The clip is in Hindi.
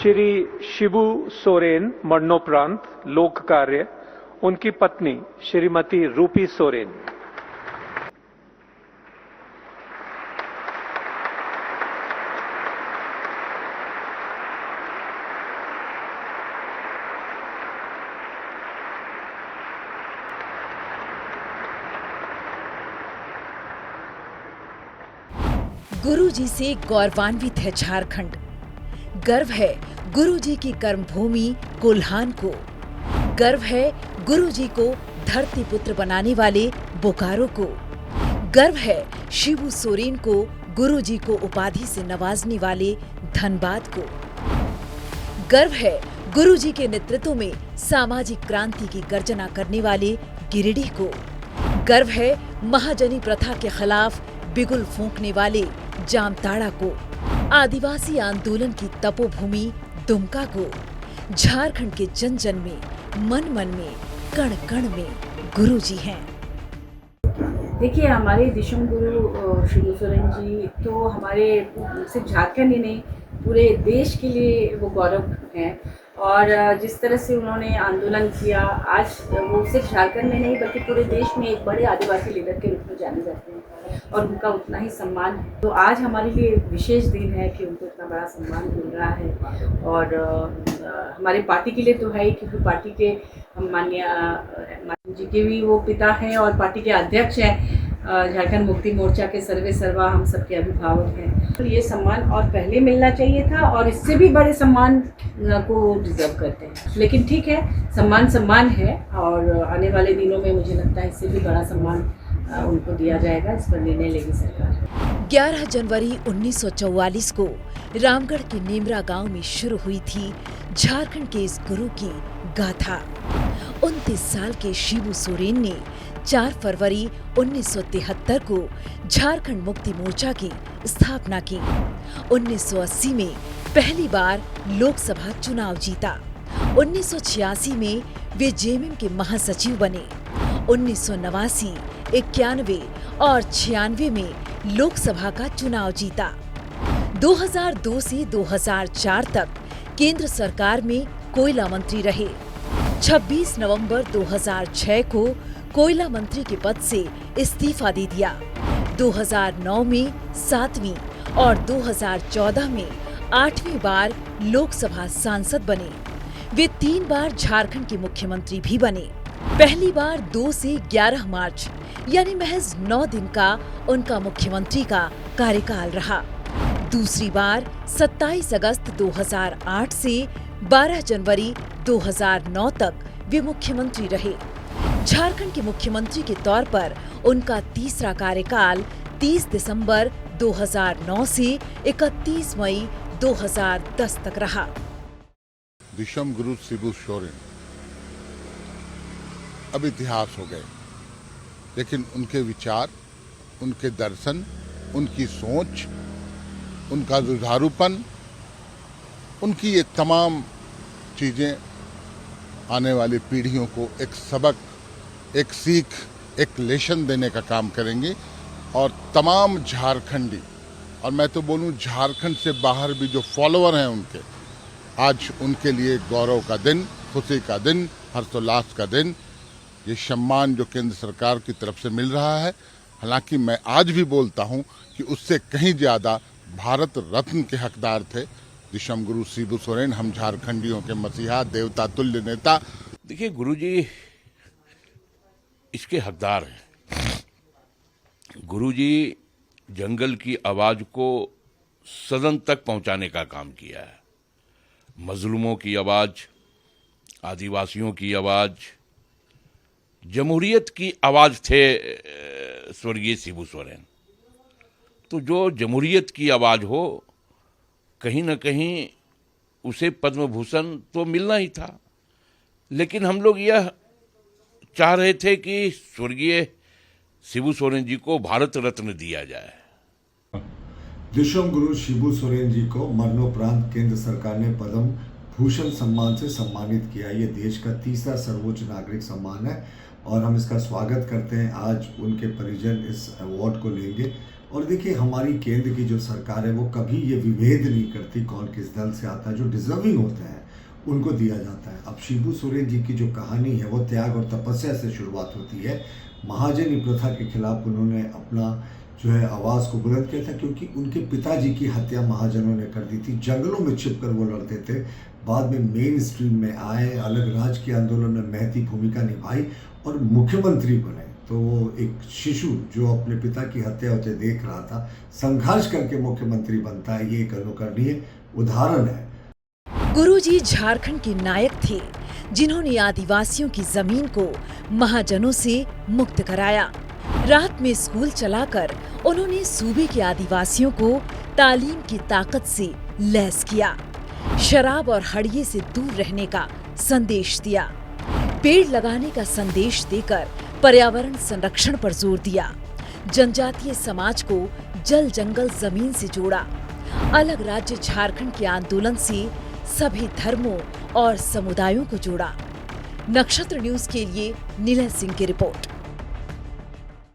श्री शिबू सोरेन मरणोपरांत लोक कार्य, उनकी पत्नी श्रीमती रूपी सोरेन। गुरुजी से गौरवान्वित है झारखंड। गर्व है गुरुजी की कर्मभूमि कोल्हान को। गर्व है गुरुजी को धरती पुत्र बनाने वाले बोकारो को। गर्व है शिबू सोरेन को गुरुजी को उपाधि से नवाजने वाले धनबाद को। गर्व है गुरुजी के नेतृत्व में सामाजिक क्रांति की गर्जना करने वाले गिरिडीह को। गर्व है महाजनी प्रथा के खिलाफ बिगुल फूंकने वाले जामताड़ा को। आदिवासी आंदोलन की तपोभूमि दुमका को। झारखंड के जन जन में, मन मन में, कण कण में गुरुजी हैं। देखिए, हमारे दिशम गुरु शिबू सोरेन जी तो हमारे सिर्फ झारखंड ही नहीं पूरे देश के लिए वो गौरव हैं। और जिस तरह से उन्होंने आंदोलन किया, आज वो सिर्फ झारखंड में नहीं बल्कि पूरे देश में एक बड़े आदिवासी लीडर के रूप में जाने जाते हैं और उनका उतना ही सम्मान है। तो आज हमारे लिए विशेष दिन है कि उनको इतना बड़ा सम्मान मिल रहा है। और हमारे पार्टी के लिए तो है ही, क्योंकि पार्टी के हम माननीय जी के भी वो पिता हैं और पार्टी के अध्यक्ष हैं। झारखंड मुक्ति मोर्चा के सर्वे सर्वा हम सबके अभिभावक हैं। तो ये सम्मान और पहले मिलना चाहिए था और इससे भी बड़े सम्मान को डिजर्व करते हैं। लेकिन ठीक है, सम्मान सम्मान है और आने वाले दिनों में मुझे लगता है इससे भी बड़ा सम्मान उनको दिया जाएगा। इस पर निर्णय लेगी सरकार। 11 जनवरी 1944 को रामगढ़ के नेमरा गांव में शुरू हुई थी झारखंड के इस गुरु की गाथा। 29 साल के शिबू सोरेन ने 4 फरवरी 1973 को झारखंड मुक्ति मोर्चा की स्थापना की। 1980 में पहली बार लोकसभा चुनाव जीता। 1986 में वे जेएमएम के महासचिव बने। 1989, 91 और 96 में लोकसभा का चुनाव जीता। 2002 से 2004 तक केंद्र सरकार में कोयला मंत्री रहे। 26 नवंबर 2006 को कोयला मंत्री के पद से इस्तीफा दे दिया। 2009 में 7वीं और 2014 में 8वीं बार लोकसभा सांसद बने। वे 3 बार झारखंड के मुख्यमंत्री भी बने। पहली बार 2 से 11 मार्च यानी महज 9 दिन का उनका मुख्यमंत्री का कार्यकाल रहा। दूसरी बार 27 अगस्त 2008 से 12 जनवरी 2009 तक वे मुख्यमंत्री रहे। झारखंड के मुख्यमंत्री के तौर पर उनका तीसरा कार्यकाल 30 दिसंबर 2009 से 31 मई 2010 तक रहा। दिशम गुरु शिबू सोरेन अब इतिहास हो गए, लेकिन उनके विचार, उनके दर्शन, उनकी सोच, उनका जुझारूपन, उनकी ये तमाम चीज़ें आने वाली पीढ़ियों को एक सबक, एक सीख, एक लेसन देने का काम करेंगे। और तमाम झारखंडी, और मैं तो बोलूं झारखंड से बाहर भी जो फॉलोअर हैं उनके, आज उनके लिए गौरव का दिन, खुशी का दिन, हर्षोल्लास का दिन। ये सम्मान जो केंद्र सरकार की तरफ से मिल रहा है, हालांकि मैं आज भी बोलता हूं कि उससे कहीं ज़्यादा भारत रत्न के हकदार थे दिशम गुरु शिबू सोरेन। हम झारखंडियों के मसीहा, देवता तुल्य नेता। देखिए, गुरुजी इसके हकदार हैं। गुरुजी जंगल की आवाज को सदन तक पहुंचाने का काम किया है। मजलूमों की आवाज, आदिवासियों की आवाज, जमहूरियत की आवाज थे स्वर्गीय शिबू सोरेन। तो जो जमहूरियत की आवाज हो, कहीं न कहीं उसे पद्म भूषण तो मिलना ही था। लेकिन हम लोग यह चाह रहे थे कि स्वर्गीय शिबू सोरेन जी को भारत रत्न दिया जाए। दिशम गुरु शिबू सोरेन जी को मरणोपरांत केंद्र सरकार ने पद्म भूषण सम्मान से सम्मानित किया। ये देश का तीसरा सर्वोच्च नागरिक सम्मान है और हम इसका स्वागत करते हैं। आज उनके परिजन इस अवार्ड को लेंगे और देखिए, हमारी केंद्र की जो सरकार है वो कभी ये विभेद नहीं करती कौन किस दल से आता है। जो डिजर्विंग होते हैं उनको दिया जाता है। अब शिबू सोरेन जी की जो कहानी है वो त्याग और तपस्या से शुरुआत होती है। महाजनी प्रथा के खिलाफ उन्होंने अपना जो है आवाज़ को बुलंद किया था, क्योंकि उनके पिताजी की हत्या महाजनों ने कर दी थी। जंगलों में छिपकर वो लड़ते थे, बाद में मेन स्ट्रीम में आए, अलग राज्य के आंदोलन में महती भूमिका निभाई और मुख्यमंत्री बने। तो वो एक शिशु जो अपने पिता की हत्या होते देख रहा था, संघर्ष करके मुख्यमंत्री बनता है, ये एक अनुकरणीय उदाहरण है। गुरुजी झारखंड के नायक थे जिन्होंने आदिवासियों की जमीन को महाजनों से मुक्त कराया। रात में स्कूल चलाकर उन्होंने सूबे के आदिवासियों को तालीम की ताकत से लैस किया। शराब और हड़िये से दूर रहने का संदेश दिया। पेड़ लगाने का संदेश देकर पर्यावरण संरक्षण पर जोर दिया। जनजातीय समाज को जल जंगल जमीन से जोड़ा। अलग राज्य झारखंड के आंदोलन से सभी धर्मों और समुदायों को जोड़ा। नक्षत्र न्यूज के लिए नीलय सिंह की रिपोर्ट।